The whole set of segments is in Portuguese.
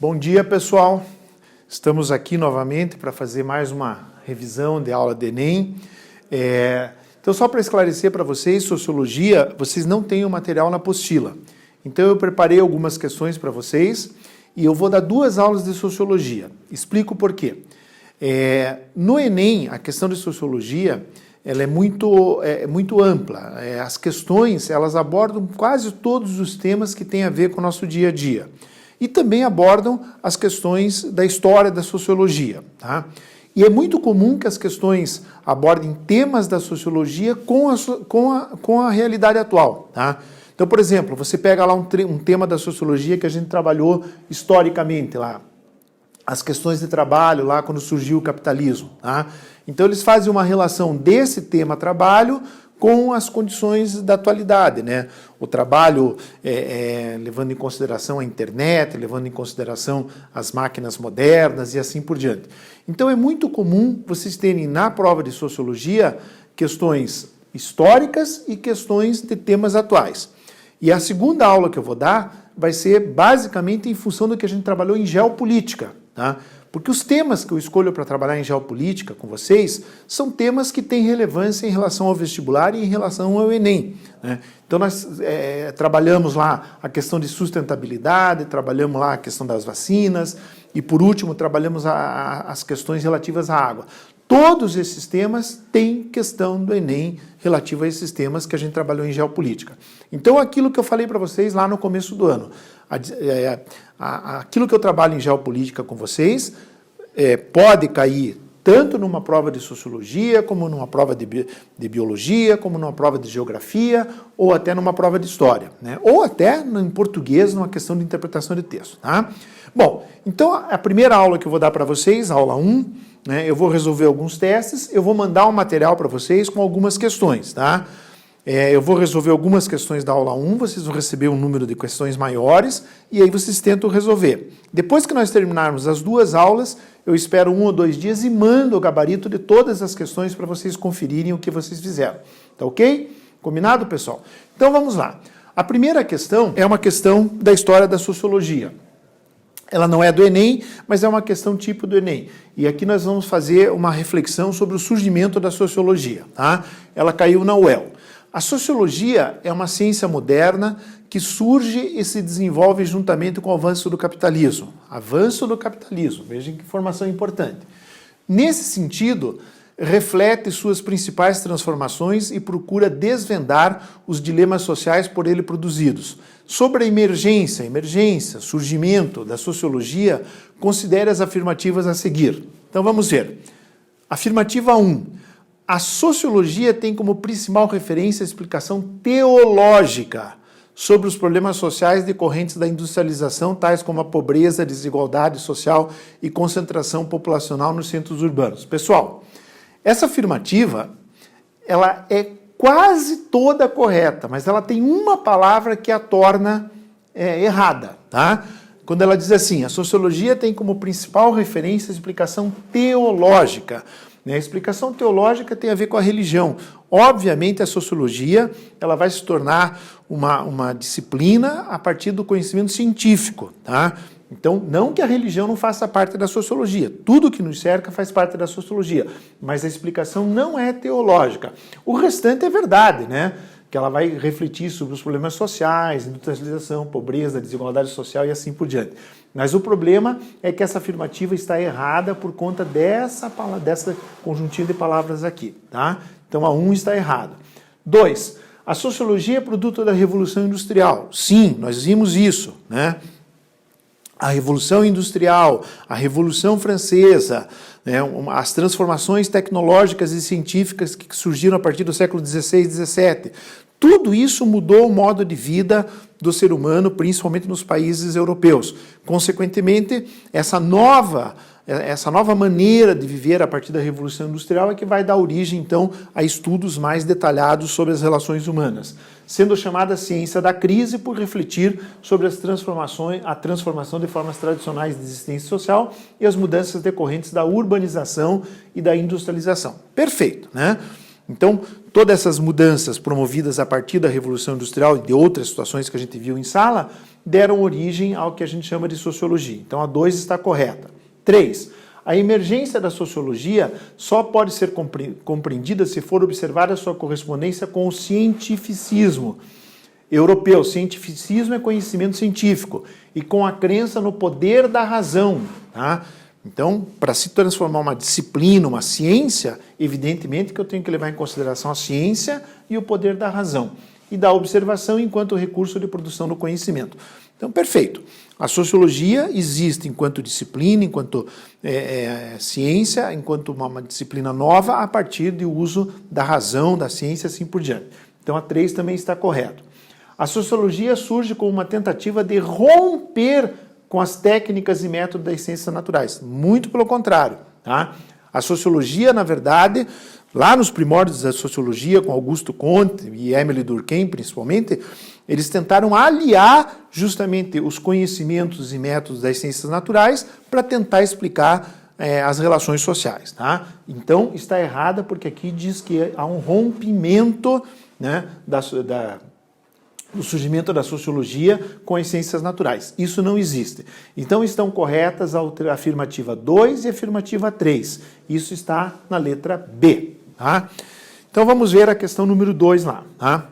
Bom dia, pessoal. Estamos aqui novamente para fazer mais uma revisão de aula de Enem. Então, só para esclarecer para vocês, Sociologia, vocês não têm o material na apostila. Então, eu preparei algumas questões para vocês e eu vou dar 2 aulas de Sociologia. Explico por quê. No Enem, a questão de Sociologia ela é muito ampla. As questões elas abordam quase todos os temas que têm a ver com o nosso dia a dia. E também abordam as questões da história da sociologia. Tá? E é muito comum que as questões abordem temas da sociologia com a realidade atual. Tá? Então, por exemplo, você pega lá um tema da sociologia que a gente trabalhou historicamente lá. As questões de trabalho lá quando surgiu o capitalismo. Tá? Então eles fazem uma relação desse tema trabalho com as condições da atualidade, né? O trabalho levando em consideração a internet, levando em consideração as máquinas modernas e assim por diante. Então é muito comum vocês terem na prova de sociologia questões históricas e questões de temas atuais. E a segunda aula que eu vou dar vai ser basicamente em função do que a gente trabalhou em geopolítica. Tá? Porque os temas que eu escolho para trabalhar em geopolítica com vocês são temas que têm relevância em relação ao vestibular e em relação ao Enem. Né? Então nós trabalhamos lá a questão de sustentabilidade, trabalhamos lá a questão das vacinas e por último trabalhamos as questões relativas à água. Todos esses temas têm questão do Enem relativa a esses temas que a gente trabalhou em geopolítica. Então aquilo que eu falei para vocês lá no começo do ano, aquilo que eu trabalho em geopolítica com vocês pode cair tanto numa prova de sociologia, como numa prova de biologia, como numa prova de geografia, ou até numa prova de história, né? Ou até em português, numa questão de interpretação de texto. Tá? Bom, então a primeira aula que eu vou dar para vocês, a aula 1, né, eu vou resolver alguns testes, eu vou mandar um material para vocês com algumas questões. Tá? Eu vou resolver algumas questões da aula 1, vocês vão receber um número de questões maiores e aí vocês tentam resolver. Depois que nós terminarmos as 2 aulas, eu espero 1 ou 2 dias e mando o gabarito de todas as questões para vocês conferirem o que vocês fizeram. Tá ok? Combinado, pessoal? Então vamos lá. A primeira questão é uma questão da história da sociologia. Ela não é do Enem, mas é uma questão tipo do Enem. E aqui nós vamos fazer uma reflexão sobre o surgimento da sociologia. Tá? Ela caiu na UEL. A sociologia é uma ciência moderna que surge e se desenvolve juntamente com o avanço do capitalismo. Avanço do capitalismo, vejam que informação importante. Nesse sentido, reflete suas principais transformações e procura desvendar os dilemas sociais por ele produzidos. Sobre a emergência, surgimento da sociologia, considere as afirmativas a seguir. Então vamos ver. Afirmativa 1. A sociologia tem como principal referência a explicação teológica sobre os problemas sociais decorrentes da industrialização, tais como a pobreza, desigualdade social e concentração populacional nos centros urbanos. Pessoal, essa afirmativa ela é quase toda correta, mas ela tem uma palavra que a torna errada. Tá? Quando ela diz assim, a sociologia tem como principal referência a explicação teológica. A explicação teológica tem a ver com a religião. Obviamente, a sociologia ela vai se tornar uma disciplina a partir do conhecimento científico. Tá? Então, não que a religião não faça parte da sociologia. Tudo que nos cerca faz parte da sociologia. Mas a explicação não é teológica. O restante é verdade, né? Que ela vai refletir sobre os problemas sociais, industrialização, pobreza, desigualdade social e assim por diante. Mas o problema é que essa afirmativa está errada por conta dessa conjuntinho de palavras aqui. Tá? Então a 1 está errada. 2. A sociologia é produto da Revolução Industrial. Sim, nós vimos isso. Né? A Revolução Industrial, a Revolução Francesa, né, as transformações tecnológicas e científicas que surgiram a partir do século XVI e XVII. Tudo isso mudou o modo de vida do ser humano, principalmente nos países europeus. Consequentemente, essa nova maneira de viver a partir da Revolução Industrial é que vai dar origem, então, a estudos mais detalhados sobre as relações humanas, sendo chamada ciência da crise por refletir sobre a transformação de formas tradicionais de existência social e as mudanças decorrentes da urbanização e da industrialização. Perfeito, né? Então, todas essas mudanças promovidas a partir da Revolução Industrial e de outras situações que a gente viu em sala, deram origem ao que a gente chama de sociologia. Então, a 2 está correta. 3. A emergência da sociologia só pode ser compreendida se for observada a sua correspondência com o cientificismo europeu. Cientificismo é conhecimento científico e com a crença no poder da razão. Tá? Então, para se transformar uma disciplina, uma ciência, evidentemente que eu tenho que levar em consideração a ciência e o poder da razão e da observação enquanto recurso de produção do conhecimento. Então, perfeito. A sociologia existe enquanto disciplina, enquanto ciência, enquanto uma disciplina nova a partir do uso da razão, da ciência, assim por diante. Então, a 3 também está correto. A sociologia surge como uma tentativa de romper com as técnicas e métodos das ciências naturais. Muito pelo contrário. Tá? A sociologia, na verdade, lá nos primórdios da sociologia, com Augusto Comte e Émile Durkheim, principalmente, eles tentaram aliar justamente os conhecimentos e métodos das ciências naturais para tentar explicar as relações sociais. Tá? Então, está errada porque aqui diz que há um rompimento, né, do surgimento da sociologia com as ciências naturais. Isso não existe. Então, estão corretas a afirmativa 2 e a afirmativa 3. Isso está na letra B. Tá? Então, vamos ver a questão número 2 lá. Tá?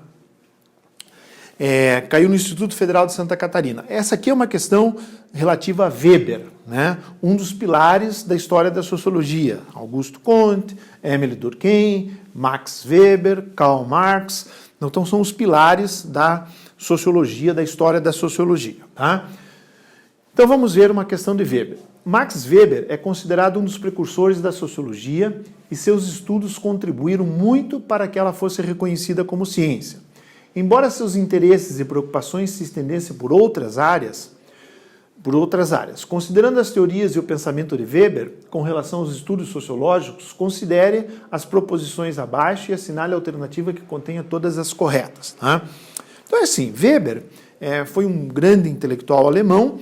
Caiu no Instituto Federal de Santa Catarina. Essa aqui é uma questão relativa a Weber, né? Um dos pilares da história da sociologia. Augusto Comte, Émile Durkheim, Max Weber, Karl Marx. Então, são os pilares da sociologia, da história da sociologia. Tá? Então, vamos ver uma questão de Weber. Max Weber é considerado um dos precursores da sociologia e seus estudos contribuíram muito para que ela fosse reconhecida como ciência. Embora seus interesses e preocupações se estendessem por outras áreas, considerando as teorias e o pensamento de Weber com relação aos estudos sociológicos, considere as proposições abaixo e assinale a alternativa que contenha todas as corretas. Tá? Então é assim, Weber foi um grande intelectual alemão,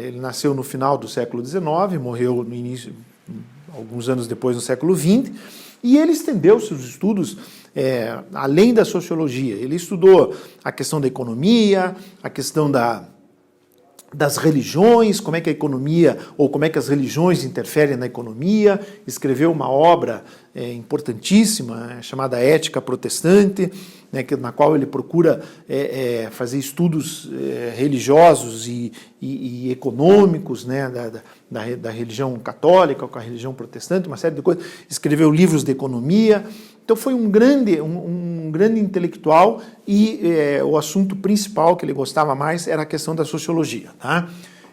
ele nasceu no final do século XIX, morreu no início, alguns anos depois, no século XX, e ele estendeu seus estudos além da sociologia. Ele estudou a questão da economia, a questão das religiões, como é que a economia, ou como é que as religiões interferem na economia, escreveu uma obra importantíssima, chamada Ética Protestante, né, na qual ele procura fazer estudos religiosos e econômicos, né, da religião católica com a religião protestante, uma série de coisas, escreveu livros de economia. Então foi um grande intelectual e o assunto principal que ele gostava mais era a questão da sociologia. Tá?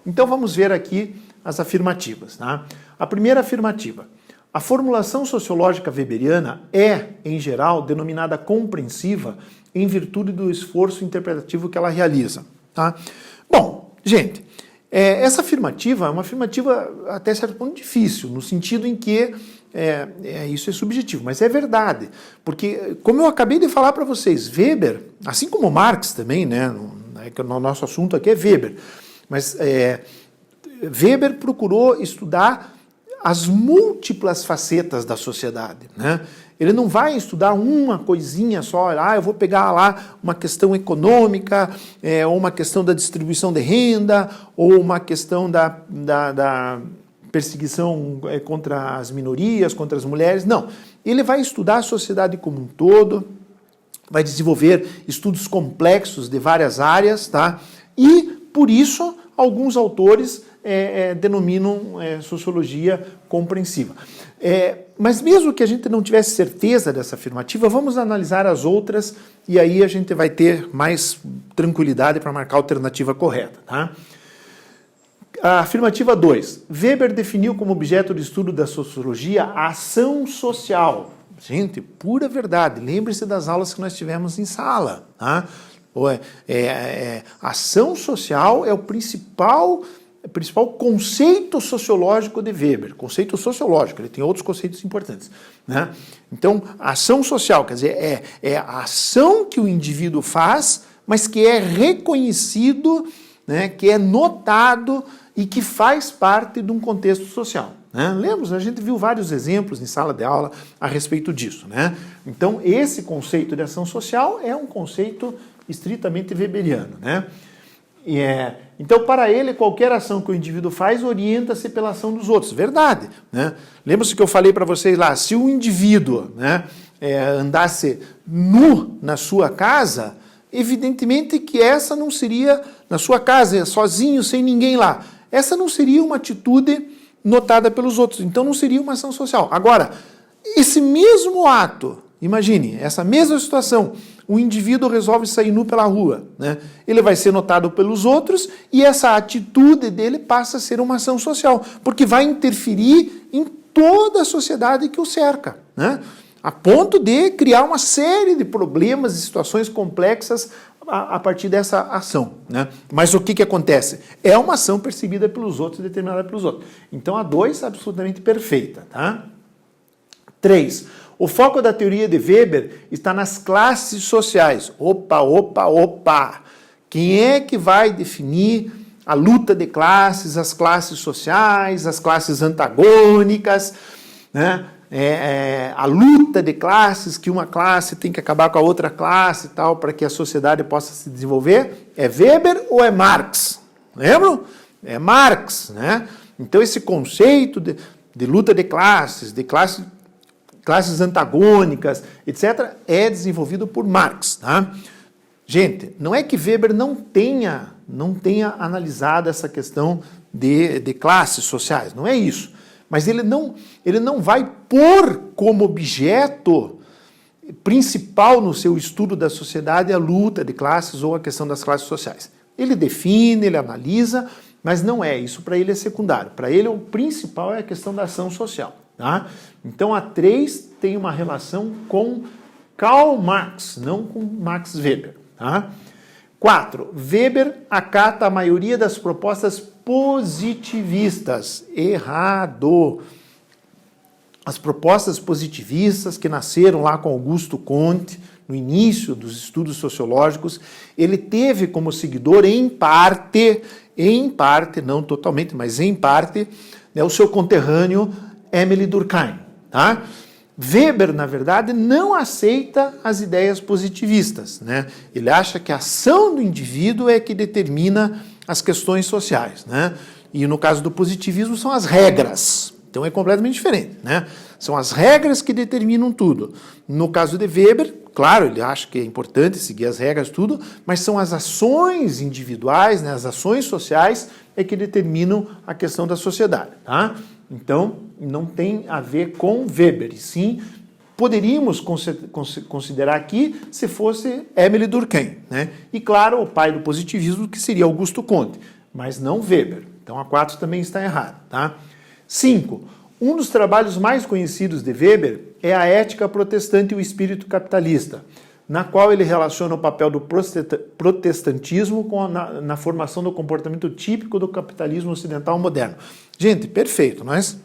Então vamos ver aqui as afirmativas. Tá? A primeira afirmativa. A formulação sociológica weberiana é, em geral, denominada compreensiva em virtude do esforço interpretativo que ela realiza. Tá? Bom, gente, essa afirmativa é uma afirmativa até certo ponto difícil, no sentido em que isso é subjetivo, mas é verdade, porque, como eu acabei de falar para vocês, Weber, assim como Marx também, né, o nosso assunto aqui é Weber, mas Weber procurou estudar as múltiplas facetas da sociedade, né? Ele não vai estudar uma coisinha só, eu vou pegar lá uma questão econômica, ou uma questão da distribuição de renda, ou uma questão da perseguição contra as minorias, contra as mulheres. Não, ele vai estudar a sociedade como um todo, vai desenvolver estudos complexos de várias áreas, tá? E, por isso, alguns autores denominam sociologia compreensiva. Mas mesmo que a gente não tivesse certeza dessa afirmativa, vamos analisar as outras e aí a gente vai ter mais tranquilidade para marcar a alternativa correta. Tá? A afirmativa 2. Weber definiu como objeto de estudo da sociologia a ação social. Gente, pura verdade. Lembre-se das aulas que nós tivemos em sala. Tá? Ação social é o principal conceito sociológico de Weber, conceito sociológico, ele tem outros conceitos importantes. Né? Então, a ação social, quer dizer, é a ação que o indivíduo faz, mas que é reconhecido, né, que é notado e que faz parte de um contexto social. né? Lemos, a gente viu vários exemplos em sala de aula a respeito disso, né? Então, esse conceito de ação social é um conceito estritamente weberiano, né? Então, para ele, qualquer ação que o indivíduo faz orienta-se pela ação dos outros. Verdade, né? Lembra-se que eu falei para vocês lá, se o indivíduo, né, andasse nu na sua casa, evidentemente que essa não seria, na sua casa, sozinho, sem ninguém lá, essa não seria uma atitude notada pelos outros, então não seria uma ação social. Agora, esse mesmo ato, imagine, essa mesma situação, o indivíduo resolve sair nu pela rua, né? Ele vai ser notado pelos outros e essa atitude dele passa a ser uma ação social, porque vai interferir em toda a sociedade que o cerca, né? A ponto de criar uma série de problemas e situações complexas a partir dessa ação, né? Mas o que acontece? É uma ação percebida pelos outros, determinada pelos outros. Então a 2 é absolutamente perfeita, tá? 3. O foco da teoria de Weber está nas classes sociais. Opa! Quem é que vai definir a luta de classes, as classes sociais, as classes antagônicas, né? A luta de classes, que uma classe tem que acabar com a outra classe e tal, para que a sociedade possa se desenvolver? É Weber ou é Marx? Lembram? É Marx, né? Então esse conceito de luta de classes antagônicas, etc., é desenvolvido por Marx, tá? Gente, não é que Weber não tenha analisado essa questão de classes sociais, não é isso. Mas ele não vai pôr como objeto principal no seu estudo da sociedade a luta de classes ou a questão das classes sociais. Ele define, ele analisa, mas não é, isso para ele é secundário. Para ele o principal é a questão da ação social. Tá? Então a 3 tem uma relação com Karl Marx, não com Max Weber. Tá? 4. Weber acata a maioria das propostas positivistas. Errado. As propostas positivistas que nasceram lá com Augusto Comte, no início dos estudos sociológicos, ele teve como seguidor, em parte, não totalmente, mas em parte, né, o seu conterrâneo Émile Durkheim. Tá? Weber, na verdade, não aceita as ideias positivistas, né? Ele acha que a ação do indivíduo é que determina as questões sociais, né? E no caso do positivismo são as regras. Então é completamente diferente, né? São as regras que determinam tudo. No caso de Weber, claro, ele acha que é importante seguir as regras, tudo, mas são as ações individuais, né, as ações sociais é que determinam a questão da sociedade, tá? Então, não tem a ver com Weber, e sim, poderíamos considerar aqui se fosse Émile Durkheim, né? E claro, o pai do positivismo, que seria Augusto Comte, mas não Weber. Então a 4 também está errada, tá? 5. Um dos trabalhos mais conhecidos de Weber é a Ética Protestante e o Espírito Capitalista, na qual ele relaciona o papel do protestantismo na formação do comportamento típico do capitalismo ocidental moderno. Gente, perfeito, nós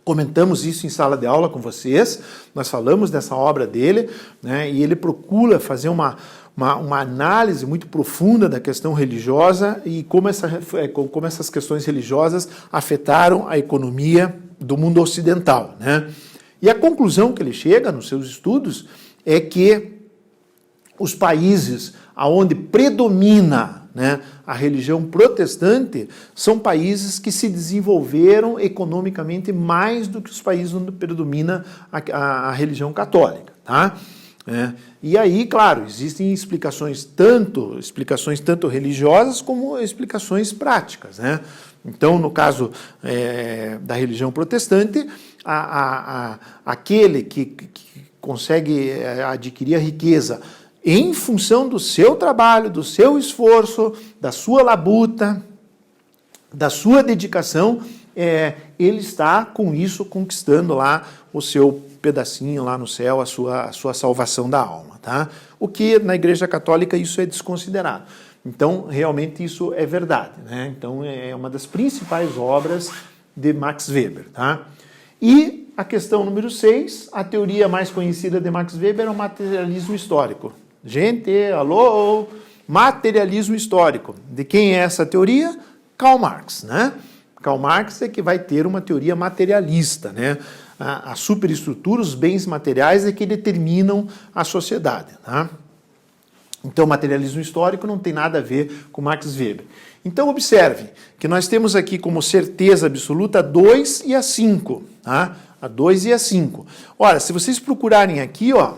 comentamos isso em sala de aula com vocês, nós falamos dessa obra dele, né, e ele procura fazer uma análise muito profunda da questão religiosa e como essas questões religiosas afetaram a economia do mundo ocidental, né? E a conclusão que ele chega nos seus estudos é que os países onde predomina, né, a religião protestante são países que se desenvolveram economicamente mais do que os países onde predomina a religião católica, tá? E aí, claro, existem explicações tanto religiosas como explicações práticas, né? Então, no caso da religião protestante, aquele que consegue adquirir a riqueza em função do seu trabalho, do seu esforço, da sua labuta, da sua dedicação, ele está com isso conquistando lá o seu pedacinho lá no céu, a sua salvação da alma, tá? O que na Igreja Católica isso é desconsiderado. Então, realmente isso é verdade, né? Então, é uma das principais obras de Max Weber, tá? E a questão número 6, a teoria mais conhecida de Max Weber é o materialismo histórico. Gente, alô, materialismo histórico. De quem é essa teoria? Karl Marx, né? Karl Marx é que vai ter uma teoria materialista, né? A superestrutura, os bens materiais é que determinam a sociedade, tá? Então, o materialismo histórico não tem nada a ver com Max Weber. Então, observe que nós temos aqui como certeza absoluta a 2 e a 5. Tá? A 2 e a 5. Ora, se vocês procurarem aqui, ó,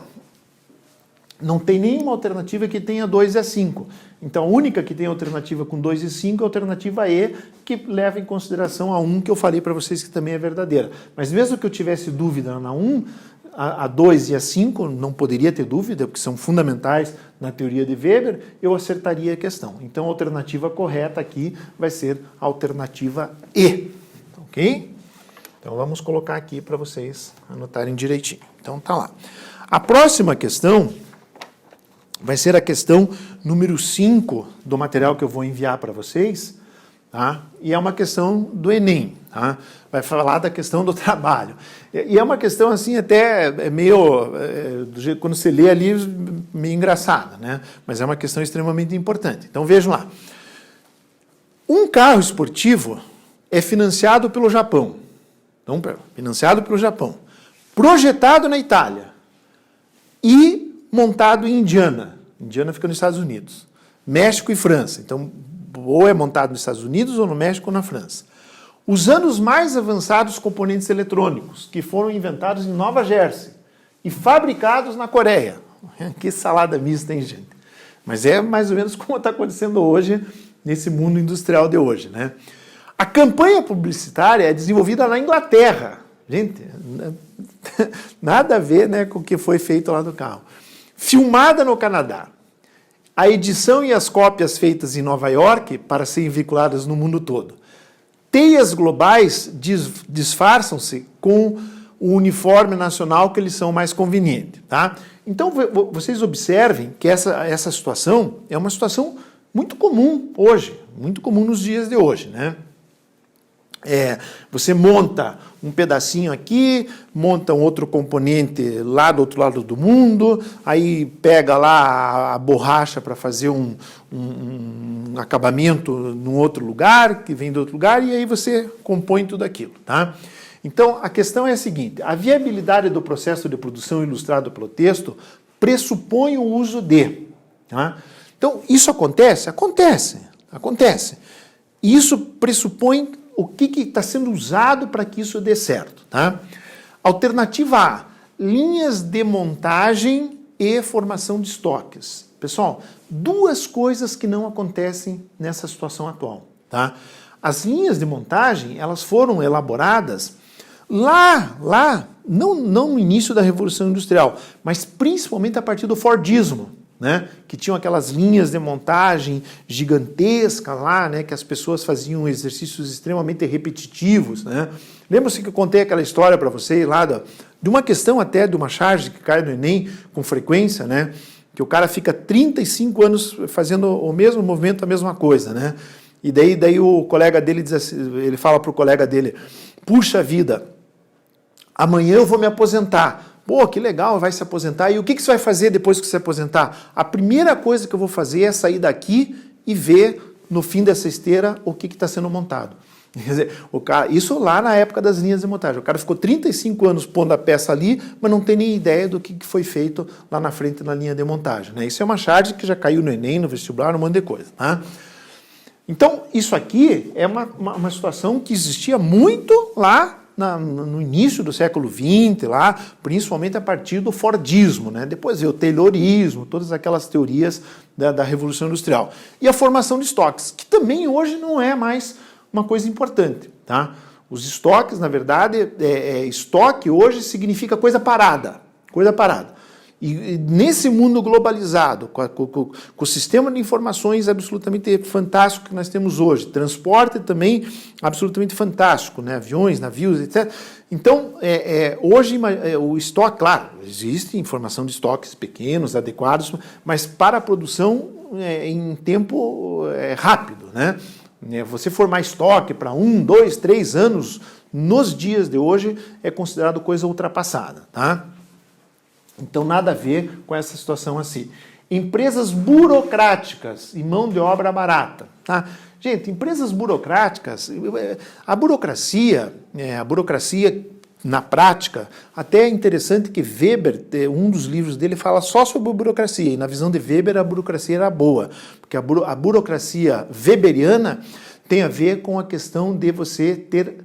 não tem nenhuma alternativa que tenha 2 e a 5. Então, a única que tem alternativa com 2 e 5 é a alternativa E, que leva em consideração a 1, que eu falei para vocês que também é verdadeira. Mas mesmo que eu tivesse dúvida na 1, a 2 e a 5, não poderia ter dúvida, porque são fundamentais na teoria de Weber, eu acertaria a questão. Então, a alternativa correta aqui vai ser a alternativa E. Ok? Então, vamos colocar aqui para vocês anotarem direitinho. Então, tá lá. A próxima questão vai ser a questão número 5 do material que eu vou enviar para vocês, tá? E é uma questão do Enem, tá? Vai falar da questão do trabalho. E é uma questão assim até meio, do jeito, quando você lê ali, meio engraçada, né? Mas é uma questão extremamente importante. Então vejam lá. Um carro esportivo é financiado pelo Japão. Então, financiado pelo Japão. Projetado na Itália. E montado em Indiana. Indiana fica nos Estados Unidos. México e França. Então, ou é montado nos Estados Unidos, ou no México, ou na França. Usando os mais avançados componentes eletrônicos, que foram inventados em Nova Jersey e fabricados na Coreia. Que salada mista, hein, gente? Mas é mais ou menos como está acontecendo hoje, nesse mundo industrial de hoje, né? A campanha publicitária é desenvolvida na Inglaterra. Gente, nada a ver, né, com o que foi feito lá no carro. Filmada no Canadá. A edição e as cópias feitas em Nova York para serem veiculadas no mundo todo. Teias globais disfarçam-se com o uniforme nacional que eles são mais convenientes. Tá? Então, vocês observem que essa situação é uma situação muito comum hoje, muito comum nos dias de hoje, né? Você monta um pedacinho aqui, monta um outro componente lá do outro lado do mundo, aí pega lá a borracha para fazer um acabamento num outro lugar, que vem de outro lugar, e aí você compõe tudo aquilo. Tá? Então, a questão é a seguinte, a viabilidade do processo de produção ilustrado pelo texto pressupõe o uso de. Tá? Então, isso acontece? Acontece. E isso pressupõe o que está sendo usado para que isso dê certo. Tá? Alternativa A, linhas de montagem e formação de estoques. Pessoal, duas coisas que não acontecem nessa situação atual. Tá? As linhas de montagem, elas foram elaboradas lá, não no início da Revolução Industrial, mas principalmente a partir do Fordismo. Né, que tinham aquelas linhas de montagem gigantescas lá, né, que as pessoas faziam exercícios extremamente repetitivos. Né? Lembra-se que eu contei aquela história para vocês lá de uma questão até de uma charge que cai no Enem com frequência, né, que o cara fica 35 anos fazendo o mesmo movimento, a mesma coisa. Né? E daí o colega dele diz assim, ele fala para o colega dele, puxa vida, amanhã eu vou me aposentar. Pô, que legal, vai se aposentar. E o que você vai fazer depois que se aposentar? A primeira coisa que eu vou fazer é sair daqui e ver no fim dessa esteira o que está sendo montado. Quer dizer, isso lá na época das linhas de montagem. O cara ficou 35 anos pondo a peça ali, mas não tem nem ideia do que foi feito lá na frente na linha de montagem. Né? Isso é uma charge que já caiu no Enem, no vestibular, um monte de coisa. Tá? Então, isso aqui é uma situação que existia muito lá no início do século XX, lá, principalmente a partir do Fordismo, né? Depois veio o Taylorismo, todas aquelas teorias da Revolução Industrial. E a formação de estoques, que também hoje não é mais uma coisa importante. Tá? Os estoques, na verdade, estoque hoje significa coisa parada. E nesse mundo globalizado, com o sistema de informações absolutamente fantástico que nós temos hoje, transporte também absolutamente fantástico, né? Aviões, navios, etc. Então, hoje o estoque, claro, existe informação de estoques pequenos, adequados, mas para a produção em tempo rápido. Né? Você formar estoque para 1, 2, 3 anos, nos dias de hoje, é considerado coisa ultrapassada. Tá? Então, nada a ver com essa situação assim. Empresas burocráticas e mão de obra barata. Tá? Gente, empresas burocráticas, a burocracia na prática, até é interessante que Weber, um dos livros dele, fala só sobre a burocracia, e na visão de Weber a burocracia era boa, porque a burocracia weberiana tem a ver com a questão de você ter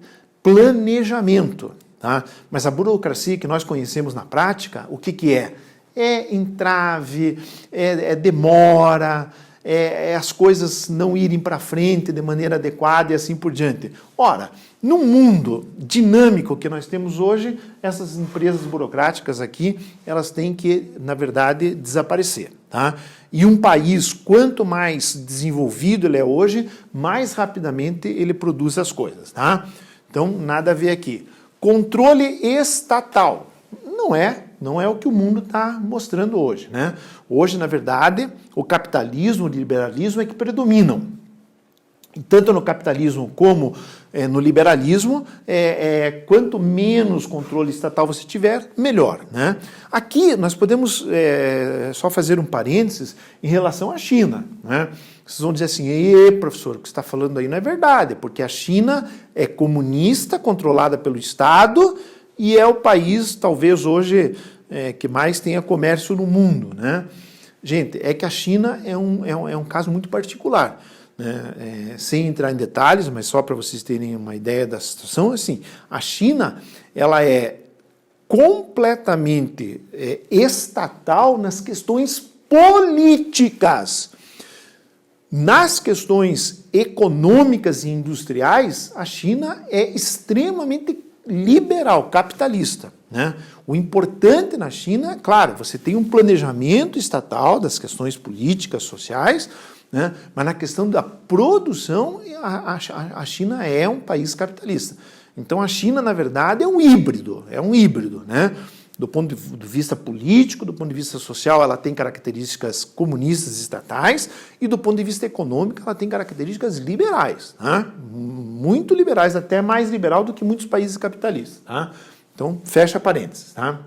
planejamento, tá? Mas a burocracia que nós conhecemos na prática, o que é? É entrave, é demora, as coisas não irem para frente de maneira adequada e assim por diante. Ora, no mundo dinâmico que nós temos hoje, essas empresas burocráticas aqui, elas têm que, na verdade, desaparecer. Tá? E um país, quanto mais desenvolvido ele é hoje, mais rapidamente ele produz as coisas. Tá? Então, nada a ver aqui. Controle estatal. Não é o que o mundo está mostrando hoje. Né? Hoje, na verdade, o capitalismo, o liberalismo é que predominam. E tanto no capitalismo como no liberalismo, quanto menos controle estatal você tiver, melhor. Né? Aqui nós podemos só fazer um parênteses em relação à China. Né? Vocês vão dizer assim, professor, o que você está falando aí não é verdade, porque a China é comunista, controlada pelo Estado, e é o país, talvez hoje, que mais tenha comércio no mundo. Né? Gente, é que a China é um caso muito particular. Né? Sem entrar em detalhes, mas só para vocês terem uma ideia da situação, assim, a China ela é completamente estatal nas questões políticas. Nas questões econômicas e industriais, a China é extremamente liberal, capitalista. Né? O importante na China, claro, você tem um planejamento estatal das questões políticas, sociais, né? Mas na questão da produção, a China é um país capitalista. Então a China, na verdade, é um híbrido. Né? Do ponto de vista político, do ponto de vista social, ela tem características comunistas estatais, e do ponto de vista econômico, ela tem características liberais. Né? Muito liberais, até mais liberal do que muitos países capitalistas. Tá? Então, fecha parênteses. Tá?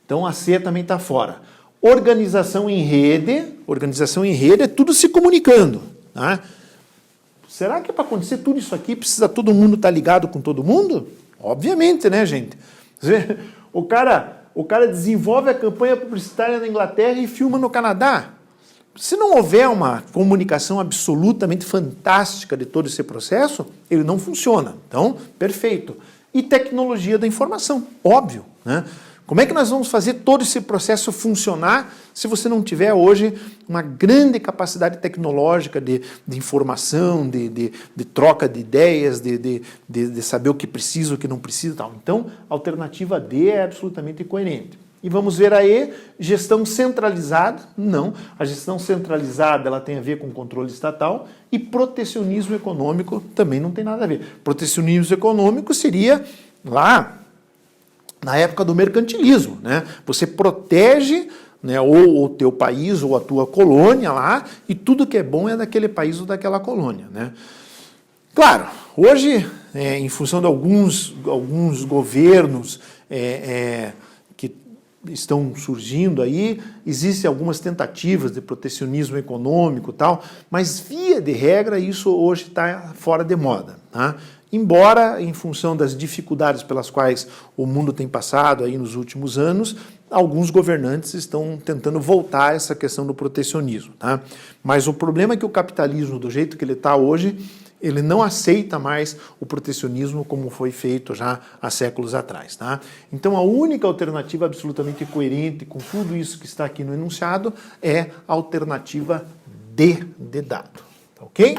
Então a C também está fora. Organização em rede é tudo se comunicando. Tá? Será que para acontecer tudo isso aqui precisa todo mundo estar ligado com todo mundo? Obviamente, né, gente? O cara desenvolve a campanha publicitária na Inglaterra e filma no Canadá. Se não houver uma comunicação absolutamente fantástica de todo esse processo, ele não funciona. Então, perfeito. E tecnologia da informação, óbvio, né? Como é que nós vamos fazer todo esse processo funcionar se você não tiver hoje uma grande capacidade tecnológica de informação, de troca de ideias, de saber o que precisa, o que não precisa e tal? Então, a alternativa D é absolutamente coerente. E vamos ver a E, gestão centralizada. Não, a gestão centralizada ela tem a ver com controle estatal, e protecionismo econômico também não tem nada a ver. Protecionismo econômico seria lá na época do mercantilismo, né? Você protege, né, ou o teu país ou a tua colônia lá, e tudo que é bom é daquele país ou daquela colônia, né? Claro, hoje, em função de alguns governos que estão surgindo aí, existem algumas tentativas de protecionismo econômico e tal, mas via de regra isso hoje está fora de moda, tá? Embora, em função das dificuldades pelas quais o mundo tem passado aí nos últimos anos, alguns governantes estão tentando voltar a essa questão do protecionismo. Tá? Mas o problema é que o capitalismo, do jeito que ele está hoje, ele não aceita mais o protecionismo como foi feito já há séculos atrás. Tá? Então a única alternativa absolutamente coerente com tudo isso que está aqui no enunciado é a alternativa D de dado. Ok?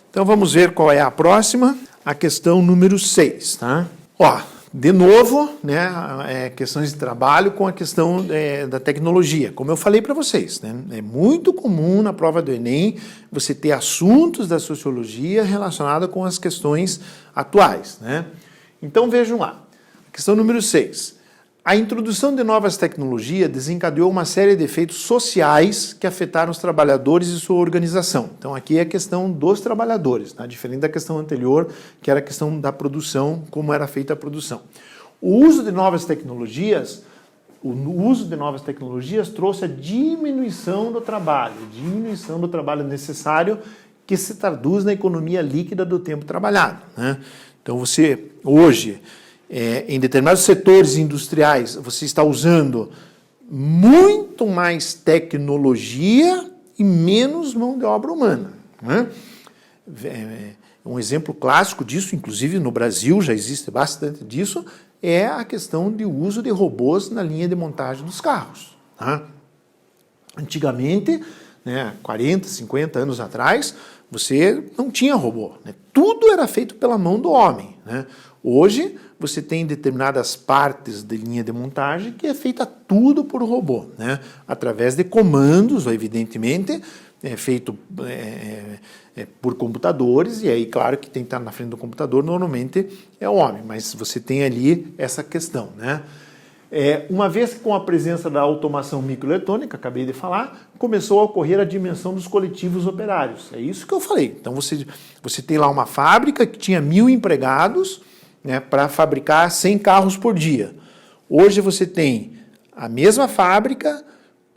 Então vamos ver qual é a próxima. A questão número 6, tá? Ó, de novo, né, questões de trabalho com a questão da tecnologia. Como eu falei para vocês, né, é muito comum na prova do Enem você ter assuntos da sociologia relacionados com as questões atuais, né? Então vejam lá, questão número 6. A introdução de novas tecnologias desencadeou uma série de efeitos sociais que afetaram os trabalhadores e sua organização. Então aqui é a questão dos trabalhadores, tá? Diferente da questão anterior, que era a questão da produção, como era feita a produção. O uso de novas tecnologias o uso de novas tecnologias trouxe a diminuição do trabalho necessário, que se traduz na economia líquida do tempo trabalhado, né? Então você, hoje, em determinados setores industriais, você está usando muito mais tecnologia e menos mão de obra humana, né? Um exemplo clássico disso, inclusive no Brasil já existe bastante disso, é a questão de uso de robôs na linha de montagem dos carros, tá? Antigamente, né, 40, 50 anos atrás, você não tinha robô, né? Tudo era feito pela mão do homem, né? Hoje, você tem determinadas partes de linha de montagem que é feita tudo por robô, né? Através de comandos, evidentemente, feito por computadores, e aí, claro, que tem que estar na frente do computador normalmente é o homem, mas você tem ali essa questão, né? Uma vez que com a presença da automação microeletrônica, acabei de falar, começou a ocorrer a dimensão dos coletivos operários. É isso que eu falei. Então você tem lá uma fábrica que tinha 1.000 empregados, né, para fabricar 100 carros por dia. Hoje você tem a mesma fábrica,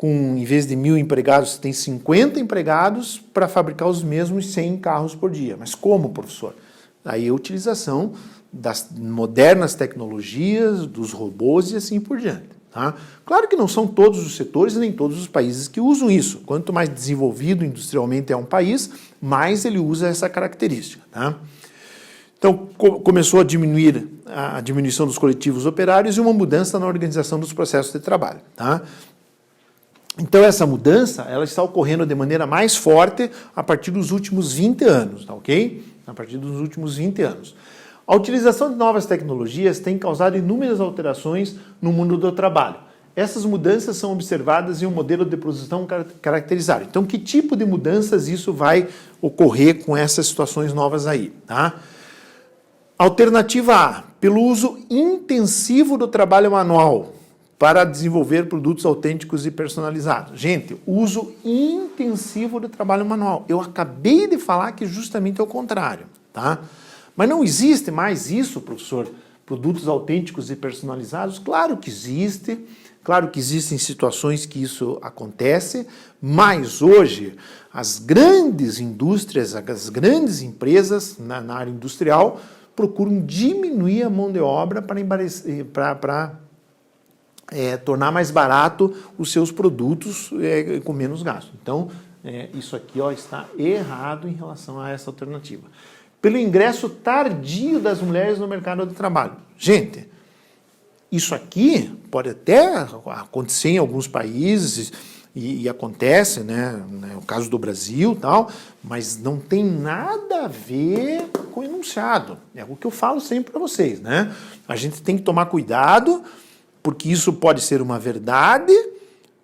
em vez de 1.000 empregados, você tem 50 empregados para fabricar os mesmos 100 carros por dia. Mas como, professor? Aí a utilização das modernas tecnologias, dos robôs e assim por diante, tá? Claro que não são todos os setores nem todos os países que usam isso. Quanto mais desenvolvido industrialmente é um país, mais ele usa essa característica, tá? Então, começou a diminuir a diminuição dos coletivos operários e uma mudança na organização dos processos de trabalho, tá? Então, essa mudança, ela está ocorrendo de maneira mais forte a partir dos últimos 20 anos, tá ok? A partir dos últimos 20 anos. A utilização de novas tecnologias tem causado inúmeras alterações no mundo do trabalho. Essas mudanças são observadas em um modelo de produção caracterizado. Então, que tipo de mudanças isso vai ocorrer com essas situações novas aí, tá? Alternativa A, pelo uso intensivo do trabalho manual para desenvolver produtos autênticos e personalizados. Gente, uso intensivo do trabalho manual. Eu acabei de falar que justamente é o contrário, tá? Mas não existe mais isso, professor? Produtos autênticos e personalizados? Claro que existe. Claro que existem situações que isso acontece, mas hoje as grandes indústrias, as grandes empresas na área industrial procuram diminuir a mão de obra para tornar mais barato os seus produtos com menos gasto. Então, isso aqui está errado em relação a essa alternativa. Pelo ingresso tardio das mulheres no mercado de trabalho. Gente, isso aqui pode até acontecer em alguns países e acontece, né, no caso do Brasil e tal, mas não tem nada a ver com o enunciado. É o que eu falo sempre para vocês, né? A gente tem que tomar cuidado, porque isso pode ser uma verdade,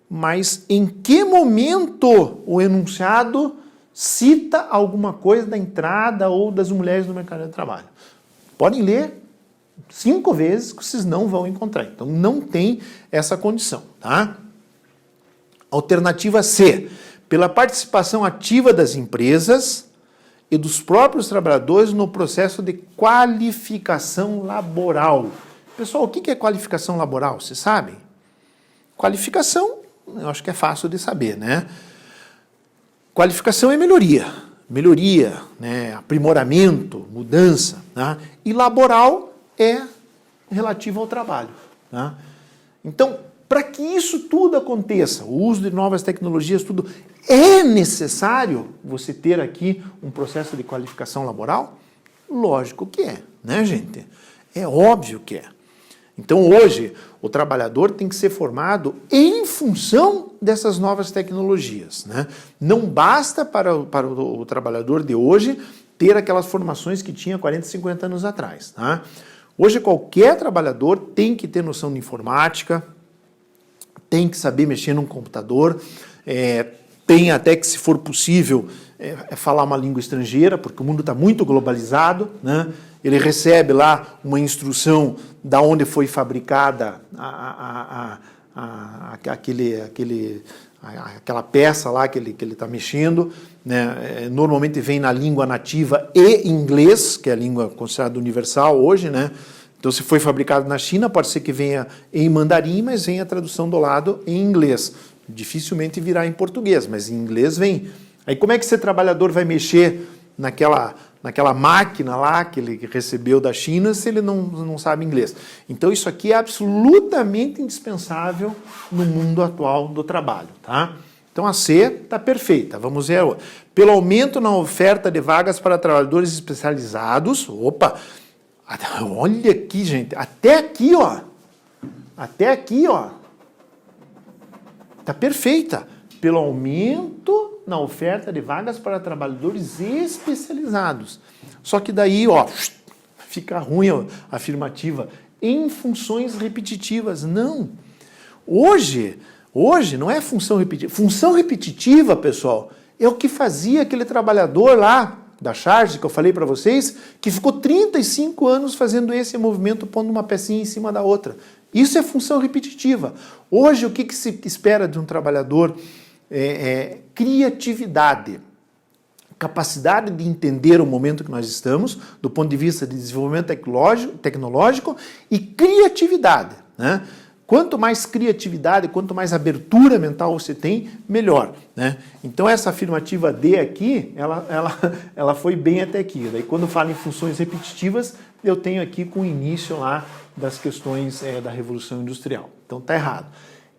mas em que momento o enunciado cita alguma coisa da entrada ou das mulheres no mercado de trabalho? Podem ler 5 vezes que vocês não vão encontrar. Então, não tem essa condição, tá? Alternativa C, pela participação ativa das empresas e dos próprios trabalhadores no processo de qualificação laboral. Pessoal, o que é qualificação laboral? Vocês sabem? Qualificação, eu acho que é fácil de saber, né? Qualificação é melhoria, né? Aprimoramento, mudança, né? E laboral é relativo ao trabalho, né? Então, para que isso tudo aconteça, o uso de novas tecnologias, tudo, é necessário você ter aqui um processo de qualificação laboral? Lógico que é, né, gente? É óbvio que é. Então, hoje, o trabalhador tem que ser formado em função dessas novas tecnologias, né? Não basta para o trabalhador de hoje ter aquelas formações que tinha 40, 50 anos atrás, tá? Hoje, qualquer trabalhador tem que ter noção de informática, tem que saber mexer num computador, tem até que, se for possível, falar uma língua estrangeira, porque o mundo está muito globalizado, né? Ele recebe lá uma instrução da onde foi fabricada aquela peça lá que ele está mexendo, né? Normalmente vem na língua nativa e inglês, que é a língua considerada universal hoje, né? Então, se foi fabricado na China, pode ser que venha em mandarim, mas venha a tradução do lado em inglês. Dificilmente virá em português, mas em inglês vem. Aí como é que esse trabalhador vai mexer naquela máquina lá que ele recebeu da China se ele não sabe inglês? Então isso aqui é absolutamente indispensável no mundo atual do trabalho, tá? Então a C está perfeita. Vamos ver a outra. Pelo aumento na oferta de vagas para trabalhadores especializados. Opa! Olha aqui, gente. Até aqui, ó. Até aqui, ó. Está perfeita. Pelo aumento na oferta de vagas para trabalhadores especializados. Só que daí, ó, fica ruim a afirmativa. Em funções repetitivas. Não. Hoje não é função repetitiva. Função repetitiva, pessoal, é o que fazia aquele trabalhador lá da charge que eu falei para vocês, que ficou 35 anos fazendo esse movimento, pondo uma pecinha em cima da outra. Isso é função repetitiva. Hoje, o que se espera de um trabalhador? Criatividade, capacidade de entender o momento que nós estamos, do ponto de vista de desenvolvimento tecnológico e criatividade, né? Quanto mais criatividade, quanto mais abertura mental você tem, melhor, né? Então essa afirmativa D aqui, ela foi bem até aqui. Daí quando falo em funções repetitivas, eu tenho aqui com o início lá das questões da Revolução Industrial. Então tá errado.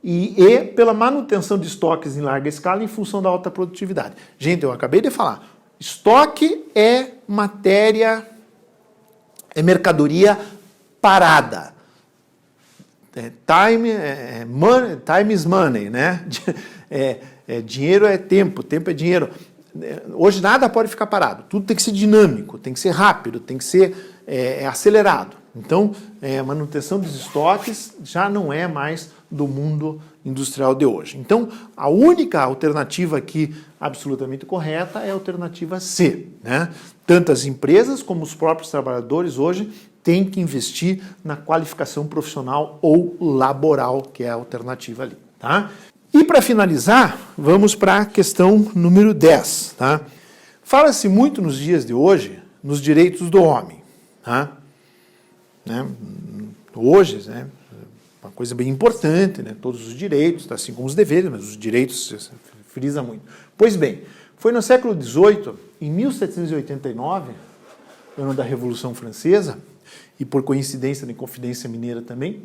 E pela manutenção de estoques em larga escala em função da alta produtividade. Gente, eu acabei de falar, estoque é mercadoria parada. Time is money, né? Dinheiro é tempo, tempo é dinheiro. Hoje nada pode ficar parado, tudo tem que ser dinâmico, tem que ser rápido, tem que ser acelerado. Então, a manutenção dos estoques já não é mais do mundo industrial de hoje. Então, a única alternativa aqui absolutamente correta é a alternativa C, né? Tanto as empresas como os próprios trabalhadores hoje têm que investir na qualificação profissional ou laboral, que é a alternativa ali, tá? E para finalizar, vamos para a questão número 10, tá? Fala-se muito nos dias de hoje nos direitos do homem, tá? Né? Hoje, né, uma coisa bem importante, né, todos os direitos, assim como os deveres, mas os direitos se frisa muito. Pois bem, foi no século XVIII, em 1789, ano da Revolução Francesa, e por coincidência da Inconfidência Mineira também,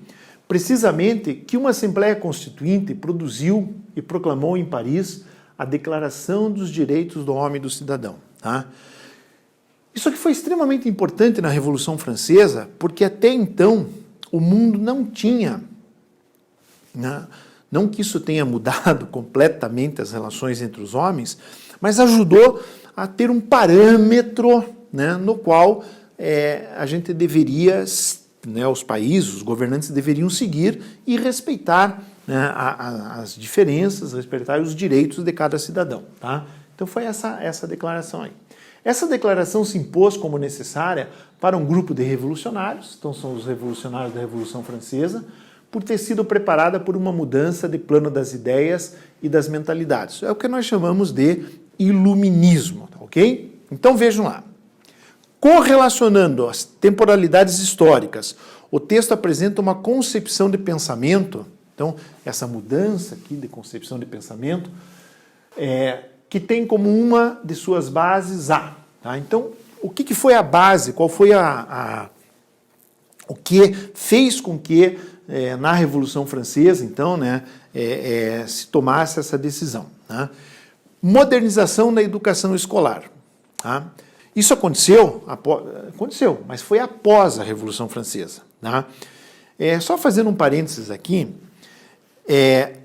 precisamente que uma Assembleia Constituinte produziu e proclamou em Paris a Declaração dos Direitos do Homem e do Cidadão, tá? Isso aqui foi extremamente importante na Revolução Francesa, porque até então o mundo não tinha, né, não que isso tenha mudado completamente as relações entre os homens, mas ajudou a ter um parâmetro, né, no qual a gente deveria, né, os países, os governantes deveriam seguir e respeitar, né, as diferenças, respeitar os direitos de cada cidadão, tá? Então foi essa declaração aí. Essa declaração se impôs como necessária para um grupo de revolucionários, então são os revolucionários da Revolução Francesa, por ter sido preparada por uma mudança de plano das ideias e das mentalidades. É o que nós chamamos de iluminismo, ok? Então vejam lá. Correlacionando as temporalidades históricas, o texto apresenta uma concepção de pensamento, então essa mudança aqui de concepção de pensamento, que tem como uma de suas bases A. Tá? Então, o que foi a base? Qual foi o que fez com que na Revolução Francesa, então, né, se tomasse essa decisão? Tá? Modernização da educação escolar. Tá? Isso aconteceu, mas foi após a Revolução Francesa. Tá? Só fazendo um parênteses aqui,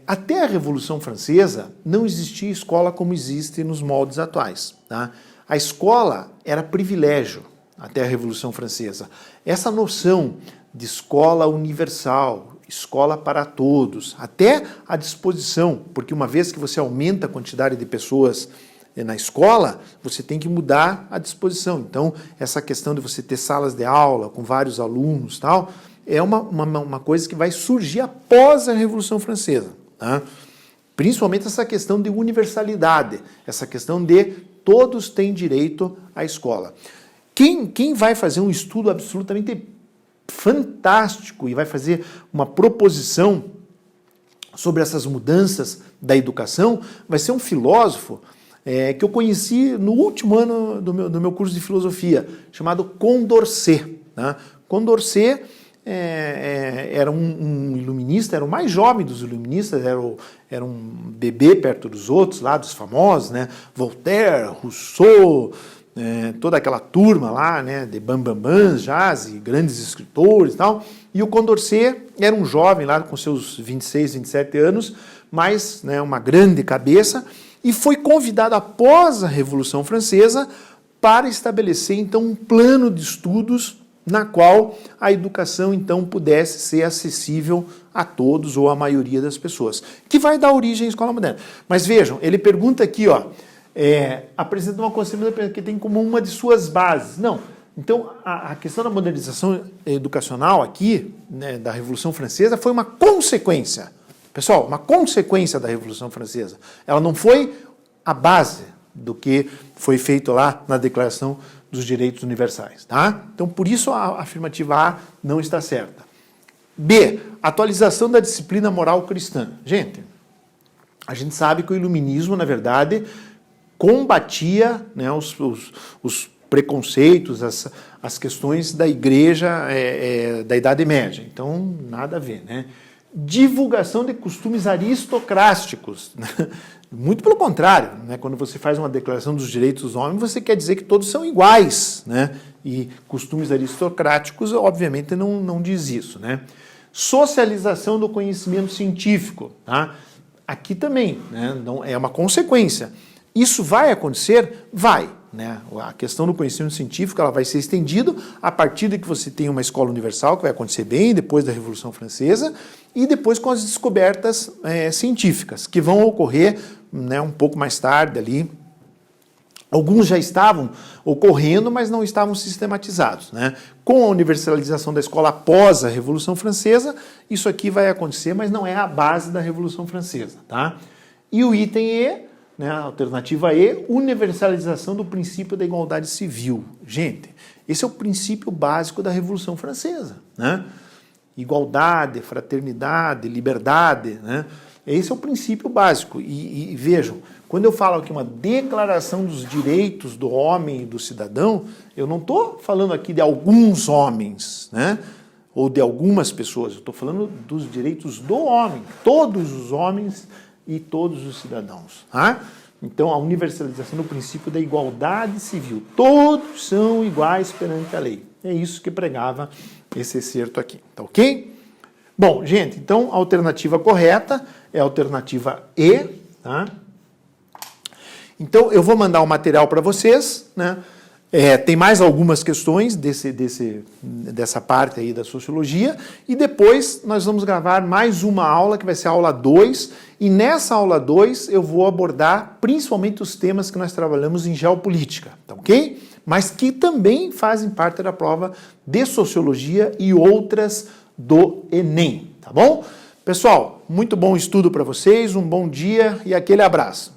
até a Revolução Francesa não existia escola como existe nos moldes atuais. Tá? A escola era privilégio até a Revolução Francesa. Essa noção de escola universal, escola para todos, até a disposição, porque uma vez que você aumenta a quantidade de pessoas na escola, você tem que mudar a disposição. Então, essa questão de você ter salas de aula com vários alunos, tal, é uma coisa que vai surgir após a Revolução Francesa. Tá? Principalmente essa questão de universalidade, essa questão de todos têm direito à escola. Quem vai fazer um estudo absolutamente fantástico e vai fazer uma proposição sobre essas mudanças da educação, vai ser um filósofo que eu conheci no último ano do meu curso de filosofia, chamado Condorcet. Né? Condorcet era um iluminista, era o mais jovem dos iluministas, era um bebê perto dos outros, lá dos famosos, né? Voltaire, Rousseau, toda aquela turma lá, né, de bambambãs, jazz, grandes escritores e tal. E o Condorcet era um jovem lá com seus 26, 27 anos, mas, né, uma grande cabeça, e foi convidado após a Revolução Francesa para estabelecer então um plano de estudos na qual a educação então pudesse ser acessível a todos ou a maioria das pessoas, que vai dar origem à escola moderna. Mas vejam, ele pergunta aqui, ó, apresenta uma concepção que tem como uma de suas bases. Não. Então, a questão da modernização educacional aqui, né, da Revolução Francesa, foi uma consequência. Pessoal, uma consequência da Revolução Francesa. Ela não foi a base do que foi feito lá na Declaração dos Direitos Universais. Tá? Então, por isso a afirmativa A não está certa. B, atualização da disciplina moral cristã. Gente, a gente sabe que o iluminismo, na verdade, combatia, né, os preconceitos, as questões da igreja da Idade Média. Então, nada a ver, né? Divulgação de costumes aristocráticos. Muito pelo contrário, né? Quando você faz uma declaração dos direitos dos homens, você quer dizer que todos são iguais, né? E costumes aristocráticos, obviamente, não diz isso, né? Socialização do conhecimento científico. Tá? Aqui também, né? Não, é uma consequência. Isso vai acontecer? Vai. Né? A questão do conhecimento científico ela vai ser estendido a partir de que você tem uma escola universal, que vai acontecer bem depois da Revolução Francesa, e depois com as descobertas científicas, que vão ocorrer, né, um pouco mais tarde ali. Alguns já estavam ocorrendo, mas não estavam sistematizados. Né? Com a universalização da escola após a Revolução Francesa, isso aqui vai acontecer, mas não é a base da Revolução Francesa. Tá? E o item E, né, a alternativa E, universalização do princípio da igualdade civil. Gente, esse é o princípio básico da Revolução Francesa. Né? Igualdade, fraternidade, liberdade. Né? Esse é o princípio básico. E vejam, quando eu falo aqui uma declaração dos direitos do homem e do cidadão, eu não estou falando aqui de alguns homens, né? Ou de algumas pessoas. Eu estou falando dos direitos do homem, todos os homens e todos os cidadãos. Tá? Então, a universalização do princípio da igualdade civil. Todos são iguais perante a lei. É isso que pregava esse excerto aqui. Tá ok? Bom, gente, então a alternativa correta é a alternativa E. Tá? Então, eu vou mandar o material para vocês. Né? Tem mais algumas questões dessa parte aí da sociologia, e depois nós vamos gravar mais uma aula, que vai ser a aula 2, e nessa aula 2 eu vou abordar principalmente os temas que nós trabalhamos em geopolítica, tá ok? Mas que também fazem parte da prova de sociologia e outras do Enem, tá bom? Pessoal, muito bom estudo para vocês, um bom dia e aquele abraço.